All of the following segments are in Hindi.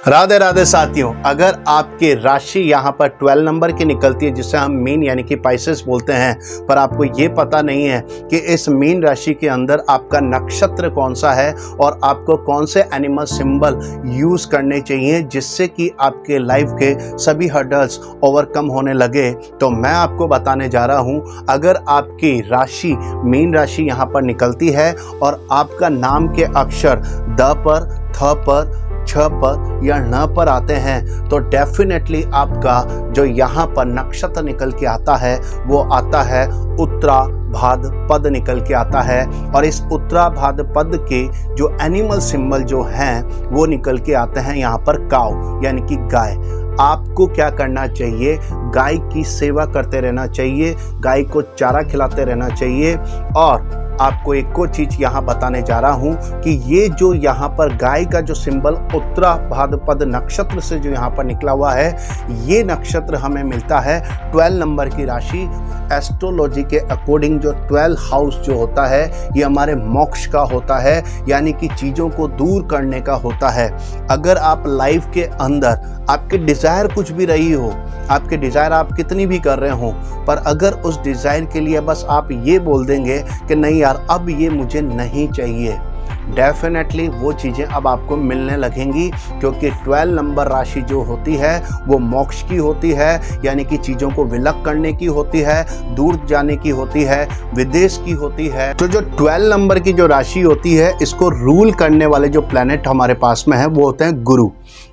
राधे राधे साथियों, अगर आपकी राशि यहाँ पर 12 नंबर की निकलती है जिसे हम मीन यानी कि पाइसेस बोलते हैं, पर आपको ये पता नहीं है कि इस मीन राशि के अंदर आपका नक्षत्र कौन सा है और आपको कौन से एनिमल सिंबल यूज़ करने चाहिए जिससे कि आपके लाइफ के सभी हर्डल्स ओवरकम होने लगे, तो मैं आपको बताने जा रहा हूँ। अगर आपकी राशि मीन राशि यहाँ पर निकलती है और आपका नाम के अक्षर द पर, थ पर, छ पर या न पर आते हैं तो डेफिनेटली आपका जो यहाँ पर नक्षत्र निकल के आता है वो आता है उत्तराभाद्र निकल के आता है। और इस उत्तराभाद्र के जो एनिमल सिंबल जो हैं वो निकल के आते हैं यहाँ पर काऊ यानी कि गाय। आपको क्या करना चाहिए? गाय की सेवा करते रहना चाहिए, गाय को चारा खिलाते रहना चाहिए। और आपको एक और चीज़ यहाँ बताने जा रहा हूँ कि ये जो यहाँ पर गाय का जो सिंबल उत्तराभाद्र नक्षत्र से जो यहाँ पर निकला हुआ है, ये नक्षत्र हमें मिलता है 12 नंबर की राशि। एस्ट्रोलॉजी के अकॉर्डिंग जो 12 हाउस जो होता है ये हमारे मोक्ष का होता है, यानी कि चीज़ों को दूर करने का होता है। अगर आप लाइफ के अंदर आपके डिज़ायर कुछ भी रही हो, आपके डिज़ायर आप कितनी भी कर रहे हो, पर अगर उस डिज़ायर के लिए बस आप ये बोल देंगे कि नहीं यार अब ये मुझे नहीं चाहिए, डेफिनेटली वो चीज़ें अब आपको मिलने लगेंगी। क्योंकि 12 नंबर राशि जो होती है वो मोक्ष की होती है, यानी कि चीज़ों को विलक करने की होती है, दूर जाने की होती है, विदेश की होती है। तो जो 12 नंबर की जो राशि होती है इसको रूल करने वाले जो प्लैनेट हमारे पास में है वो होते हैं गुरु।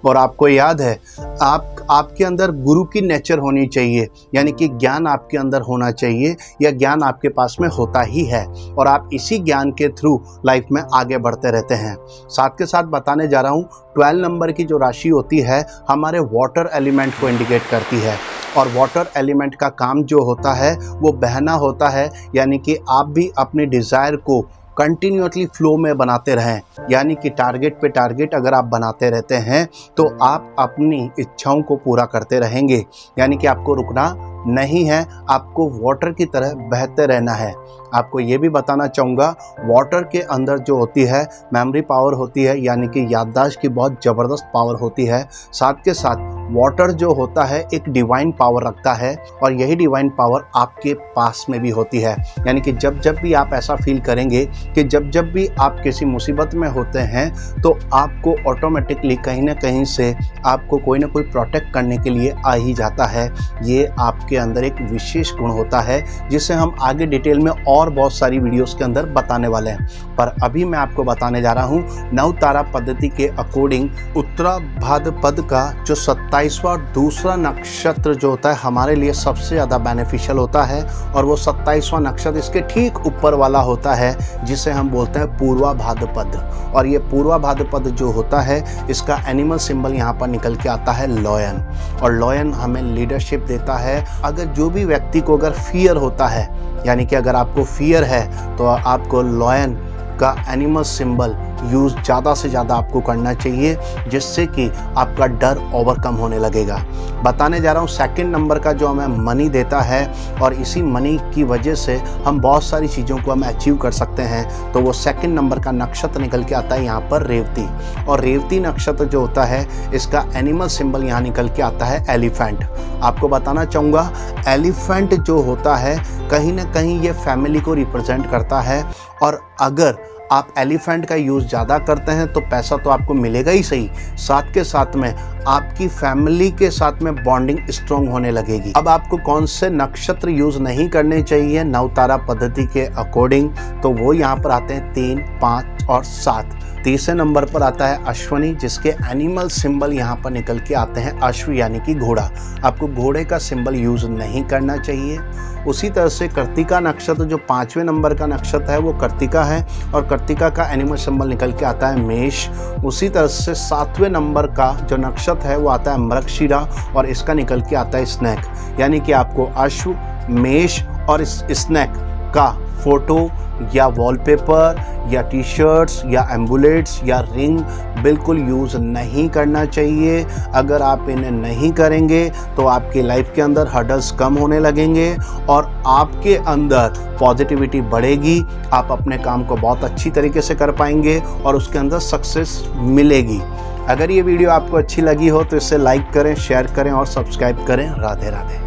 और आपको याद है आपके अंदर गुरु की नेचर होनी चाहिए, यानी कि ज्ञान आपके अंदर होना चाहिए या ज्ञान आपके पास में होता ही है और आप इसी ज्ञान के थ्रू लाइफ में आगे बढ़ते रहते हैं। साथ के साथ बताने जा रहा हूँ 12 नंबर की जो राशि होती है हमारे वाटर एलिमेंट को इंडिकेट करती है। और वाटर एलिमेंट का काम जो होता है वो बहना होता है, यानी कि आप भी अपने डिज़ायर को कंटिन्यूसली फ्लो में बनाते रहें, यानी कि टारगेट पे टारगेट अगर आप बनाते रहते हैं तो आप अपनी इच्छाओं को पूरा करते रहेंगे, यानी कि आपको रुकना नहीं है, आपको वाटर की तरह बहते रहना है। आपको ये भी बताना चाहूँगा वाटर के अंदर जो होती है मेमोरी पावर होती है, यानी कि याददाश्त की बहुत ज़बरदस्त पावर होती है। साथ के साथ वाटर जो होता है एक डिवाइन पावर रखता है और यही डिवाइन पावर आपके पास में भी होती है, यानी कि जब जब भी आप ऐसा फील करेंगे कि जब जब भी आप किसी मुसीबत में होते हैं तो आपको ऑटोमेटिकली कहीं ना कहीं से आपको कोई ना कोई प्रोटेक्ट करने के लिए आ ही जाता है। ये आपके अंदर एक विशेष गुण होता है जिसे हम आगे डिटेल में और बहुत सारी वीडियोस के अंदर बताने वाले हैं। पर अभी मैं आपको बताने जा रहा हूँ नवतारा पद्धति के अकॉर्डिंग उत्तराभाद्र का जो 27वां दूसरा नक्षत्र जो होता है हमारे लिए सबसे ज़्यादा बेनिफिशियल होता है और वो 27वां नक्षत्र इसके ठीक ऊपर वाला होता है जिसे हम बोलते हैं पूर्वाभाद्र। और ये पूर्वाभाद्र जो होता है इसका एनिमल सिंबल यहाँ पर निकल के आता है लॉयन। और लॉयन हमें लीडरशिप देता है। अगर जो भी व्यक्ति को अगर फियर होता है, यानी कि अगर आपको फियर है तो आपको लॉयन का एनिमल सिंबल यूज़ ज़्यादा से ज़्यादा आपको करना चाहिए, जिससे कि आपका डर ओवरकम होने लगेगा। बताने जा रहा हूँ सेकंड नंबर का जो हमें मनी देता है और इसी मनी की वजह से हम बहुत सारी चीज़ों को हम अचीव कर सकते हैं। तो वो सेकंड नंबर का नक्षत्र निकल के आता है यहाँ पर रेवती। और रेवती नक्षत्र जो होता है इसका एनिमल सिंबल यहाँ निकल के आता है एलिफेंट। आपको बताना चाहूँगा एलिफेंट जो होता है कहीं ना कहीं ये फैमिली को रिप्रेजेंट करता है। और अगर आप एलिफेंट का यूज़ ज़्यादा करते हैं तो पैसा तो आपको मिलेगा ही सही, साथ के साथ में आपकी फैमिली के साथ में बॉन्डिंग स्ट्रॉन्ग होने लगेगी। अब आपको कौन से नक्षत्र यूज़ नहीं करने चाहिए नवतारा पद्धति के अकॉर्डिंग, तो वो यहाँ पर आते हैं 3, 5 और 7। तीसरे नंबर पर आता है अश्वनी, जिसके एनिमल सिंबल यहाँ पर निकल के आते हैं अश्व यानी कि घोड़ा। आपको घोड़े का सिंबल यूज़ नहीं करना चाहिए। उसी तरह से कृत्तिका नक्षत्र जो 5वें नंबर का नक्षत्र है वो कृत्तिका है और कृत्तिका का एनिमल सिंबल निकल के आता है मेष। उसी तरह से 7वें नंबर का जो नक्षत्र है वो आता है मृगशिरा और इसका निकल के आता है स्नेक, यानी कि आपको अश्व, मेष और स्नेक का फोटो या वॉलपेपर या टी शर्ट्स या एम्बुलेट्स या रिंग बिल्कुल यूज़ नहीं करना चाहिए। अगर आप इन्हें नहीं करेंगे तो आपकी लाइफ के अंदर हर्डल्स कम होने लगेंगे और आपके अंदर पॉजिटिविटी बढ़ेगी। आप अपने काम को बहुत अच्छी तरीके से कर पाएंगे और उसके अंदर सक्सेस मिलेगी। अगर ये वीडियो आपको अच्छी लगी हो तो इसे लाइक करें, शेयर करें और सब्सक्राइब करें। राधे राधे।